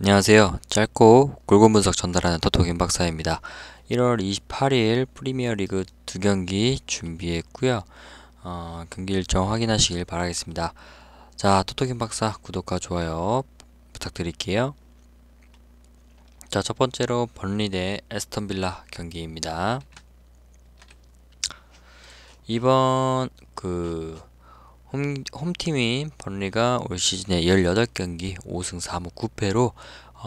안녕하세요. 짧고 굵은 분석 전달하는 토토김 박사입니다. 1월 28일 프리미어리그 2경기 준비했고요. 경기 일정 확인하시길 바라겠습니다. 자, 토토김 박사 구독과 좋아요 부탁드릴게요. 자, 첫 번째로 번리 대 에스턴 빌라 경기입니다. 이번 홈팀인 번리가 올 시즌에 18경기 5승 4무 9패로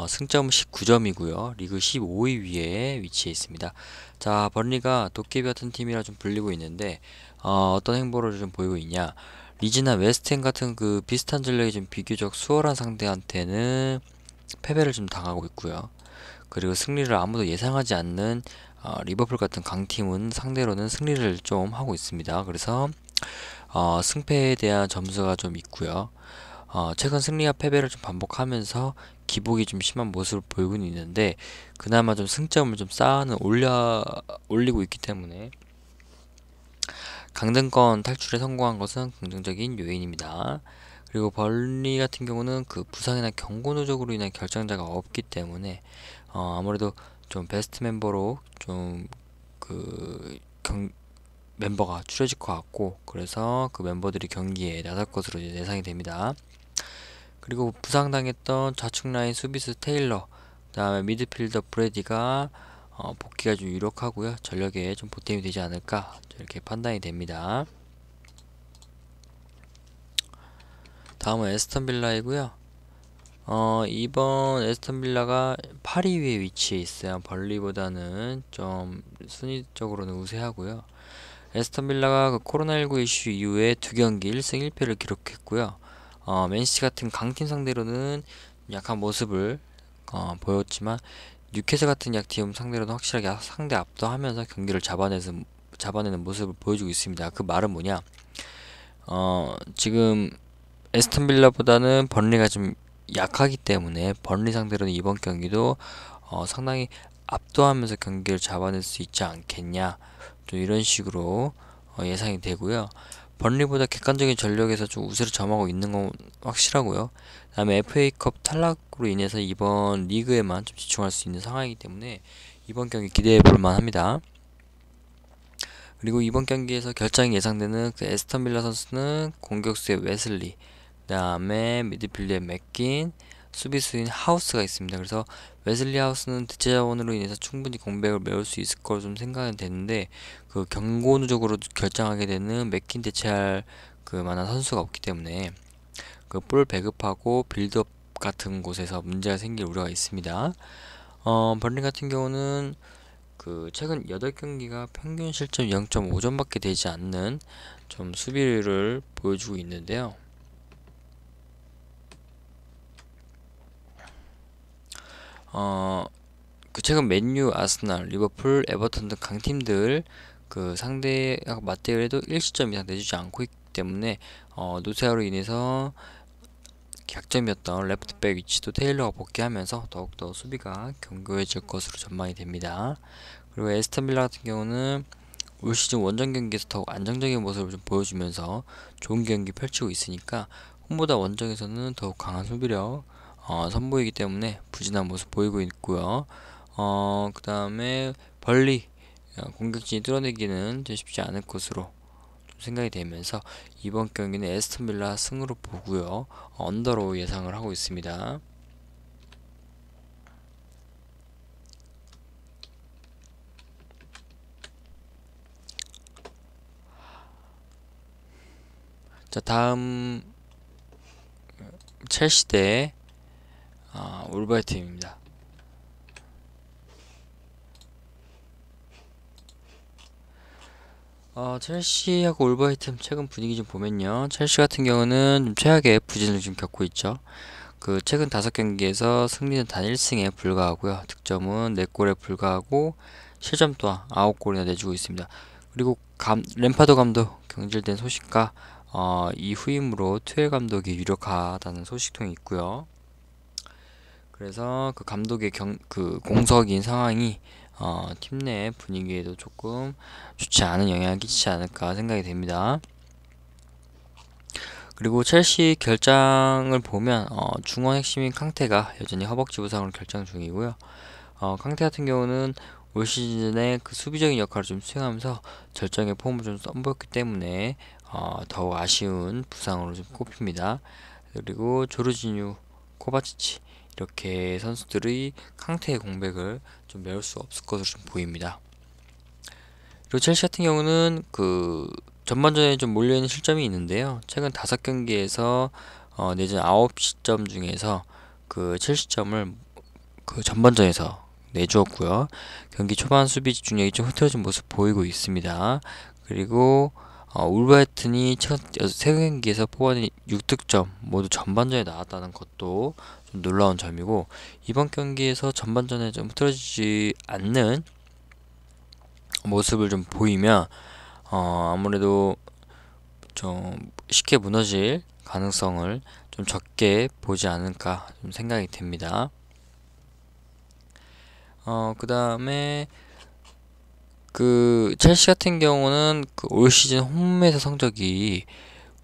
승점 19점이고요. 리그 15위 위에 위치해 있습니다. 자, 번리가 도깨비 같은 팀이라 좀 불리고 있는데 어떤 행보를 좀 보이고 있냐? 리즈나 웨스트햄 같은 그 비슷한 전력이 좀 비교적 수월한 상대한테는 패배를 좀 당하고 있고요. 그리고 승리를 아무도 예상하지 않는 리버풀 같은 강팀은 상대로는 승리를 좀 하고 있습니다. 그래서 승패에 대한 점수가 좀 있고요. 최근 승리와 패배를 좀 반복하면서 기복이 좀 심한 모습을 보이고 있는데 그나마 좀 승점을 좀 올리고 있기 때문에 강등권 탈출에 성공한 것은 긍정적인 요인입니다. 그리고 벌리 같은 경우는 그 부상이나 경고 누적으로 인한 결정자가 없기 때문에 아무래도 좀 베스트 멤버로 좀 그 멤버가 추려질 것 같고, 그래서 그 멤버들이 경기에 나설 것으로 이제 예상이 됩니다. 그리고 부상당했던 좌측 라인 수비수 테일러, 그 다음에 미드필더 브레디가 복귀가 좀 유력하고요. 전력에 좀 보탬이 되지 않을까 이렇게 판단이 됩니다. 다음은 에스턴 빌라이고요. 이번 에스턴 빌라가 8위 위에 위치해 있어요. 벌리보다는 좀 순위적으로는 우세하고요. 에스턴 빌라가 그 코로나19 이슈 이후에 2경기 1승 1패를 기록했고요. 맨시티 같은 강팀 상대로는 약한 모습을 보였지만 뉴캐슬 같은 약팀 상대로는 확실하게 상대 압도하면서 경기를 잡아내는 모습을 보여주고 있습니다. 그 말은 뭐냐? 지금 에스턴 빌라보다는 번리가 좀 약하기 때문에 번리 상대로는 이번 경기도 상당히 압도하면서 경기를 잡아낼 수 있지 않겠냐, 좀 이런 식으로 예상이 되고요. 번리보다 객관적인 전력에서 좀 우세를 점하고 있는 건 확실하고요. 다음에 FA컵 탈락으로 인해서 이번 리그에만 좀 집중할 수 있는 상황이기 때문에 이번 경기 기대해 볼 만합니다. 그리고 이번 경기에서 결장이 예상되는 그 에스턴 빌라 선수는 공격수의 웨슬리, 그 다음에 미드필더의 맥긴, 수비수인 하우스가 있습니다. 그래서 웨슬리 하우스는 대체 자원으로 인해서 충분히 공백을 메울 수 있을 거로 좀 생각은 되는데, 그 경고 누적으로 결정하게 되는 맥긴 대체할 그 만한 선수가 없기 때문에 그 볼 배급하고 빌드업 같은 곳에서 문제가 생길 우려가 있습니다. 번리 같은 경우는 그 최근 8경기가 평균 실점 0.5점밖에 되지 않는 좀 수비를 보여주고 있는데요. 그 최근 맨유, 아스날, 리버풀, 에버턴 등 강팀들 그 상대하고 맞대결에도 1시점 이상 내주지 않고 있기 때문에 노세아로 인해서 약점이었던 레프트백 위치도 테일러가 복귀하면서 더욱더 수비가 견고해질 것으로 전망이 됩니다. 그리고 에스턴 빌라 같은 경우는 올 시즌 원정 경기에서 더욱 안정적인 모습을 좀 보여주면서 좋은 경기 펼치고 있으니까 홈보다 원정에서는 더욱 강한 수비력 선보이기 때문에 부진한 모습 보이고 있고요. 그 다음에 벌리 공격진이 뚫어내기는 좀 쉽지 않을 것으로 좀 생각이 되면서 이번 경기는 에스턴 빌라 승으로 보고요. 언더로 예상을 하고 있습니다. 자, 다음 첼시 대 울버햄튼입니다. 첼시하고 울버햄튼 최근 분위기 좀 보면요. 첼시 같은 경우는 좀 최악의 부진을 좀 겪고 있죠. 그 최근 5경기에서 승리는 단 1승에 불과하고요. 득점은 4골에 불과하고 실점 또한 9골이나 내주고 있습니다. 그리고 램파드 감독 경질된 소식과 이 후임으로 투엘 감독이 유력하다는 소식통이 있고요. 그래서 그 감독의 그 공석인 상황이 팀 내 분위기에도 조금 좋지 않은 영향을 끼치지 않을까 생각이 됩니다. 그리고 첼시 결장을 보면 중원 핵심인 캉테가 여전히 허벅지 부상으로 결장 중이고요. 캉테 같은 경우는 올 시즌에 그 수비적인 역할을 좀 수행하면서 절정의 폼을 좀 선보였기 때문에 더욱 아쉬운 부상으로 좀 꼽힙니다. 그리고 조르지뉴, 코바치치 이렇게 선수들이 캉테의 공백을 좀 메울 수 없을 것으로 좀 보입니다. 그리고 첼시 같은 경우는 그 전반전에 좀 몰려있는 실점이 있는데요. 최근 5경기에서 내준 9시점 중에서 그 7시점을 그 전반전에서 내주었고요. 경기 초반 수비 집중력이 좀 흐트러진 모습 보이고 있습니다. 그리고 울버햄튼이 최근 3경기에서 뽑아낸 6득점 모두 전반전에 나왔다는 것도 좀 놀라운 점이고, 이번 경기에서 전반전에 좀 흐트러지지 않는 모습을 좀 보이면 아무래도 좀 쉽게 무너질 가능성을 좀 적게 보지 않을까 좀 생각이 됩니다. 그 다음에 그 첼시 같은 경우는 그 올 시즌 홈에서 성적이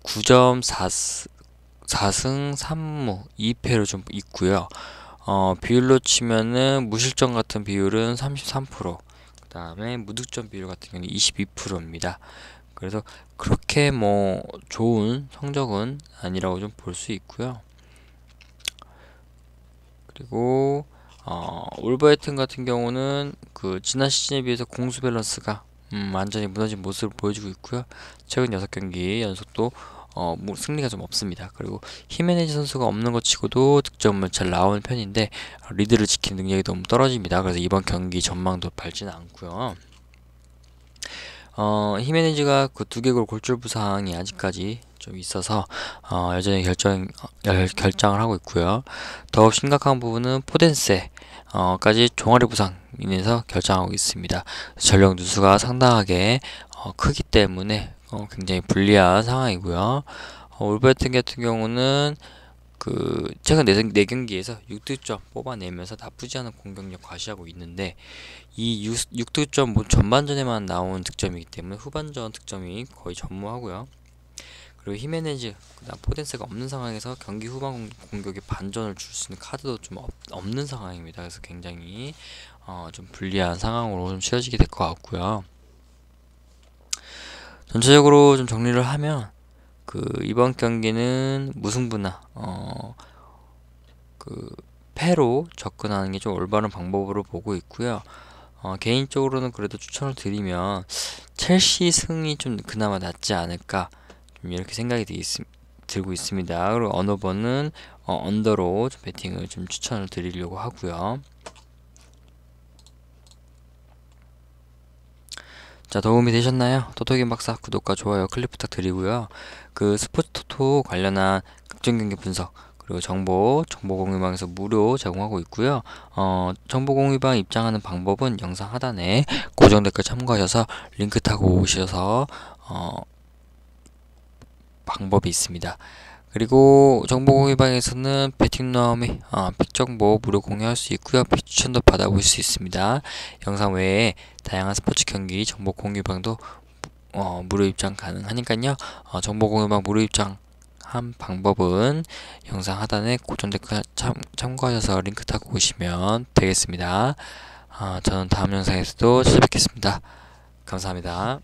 9점 4승 3무 2패로 좀 있고요. 비율로 치면은 무실점 같은 비율은 33%, 그 다음에 무득점 비율 같은 경우는 22%입니다. 그래서 그렇게 뭐 좋은 성적은 아니라고 좀 볼 수 있고요. 그리고 울버햄튼 같은 경우는 그 지난 시즌에 비해서 공수 밸런스가 완전히 무너진 모습을 보여주고 있고요. 최근 6경기 연속도 승리가 좀 없습니다. 그리고 히메네즈 선수가 없는 것 치고도 득점을 잘 나오는 편인데 리드를 지키는 능력이 너무 떨어집니다. 그래서 이번 경기 전망도 밝지는 않고요. 히메네즈가 그 두개골 골절 부상이 아직까지 좀 있어서 여전히 결장을 하고 있고요. 더욱 심각한 부분은 포덴세 까지 종아리 부상 인해서 결장하고 있습니다. 전력 누수가 상당하게 크기 때문에 굉장히 불리한 상황이고요. 울버햄튼 같은 경우는 그 최근 4경기에서 6득점 뽑아내면서 나쁘지 않은 공격력 과시하고 있는데, 이 6득점 전반전에만 나온 득점이기 때문에 후반전 득점이 거의 전무하고요. 그리고 히메네즈, 그다음 포덴세가 없는 상황에서 경기 후반 공격에 반전을 줄 수 있는 카드도 좀 없는 상황입니다. 그래서 굉장히 좀 불리한 상황으로 좀 치러지게 될 것 같고요. 전체적으로 좀 정리를 하면 그 이번 경기는 무승부나 그 패로 접근하는 게 좀 올바른 방법으로 보고 있고요. 개인적으로는 그래도 추천을 드리면 첼시 승이 좀 그나마 낫지 않을까 좀 이렇게 생각이 들고 있습니다. 그리고 어느 번은 언더로 좀 배팅을 좀 추천을 드리려고 하고요. 자, 도움이 되셨나요? 토토긴 박사 구독과 좋아요 클릭 부탁드리고요. 그 스포츠 토토 관련한 각종 경기 분석 그리고 정보 공유방에서 무료 제공하고 있고요. 정보 공유방 입장하는 방법은 영상 하단에 고정 댓글 참고하셔서 링크 타고 오셔서 방법이 있습니다. 그리고 정보공유방에서는 배팅 노하우 및 픽 정보 무료 공유할 수 있고요. 픽 추천도 받아볼 수 있습니다. 영상 외에 다양한 스포츠 경기 정보 공유방도 무료 입장 가능하니까요. 정보 공유방 무료 입장 한 방법은 영상 하단에 고정 댓글 참고하셔서 링크 타고 오시면 되겠습니다. 저는 다음 영상에서도 찾아뵙겠습니다. 감사합니다.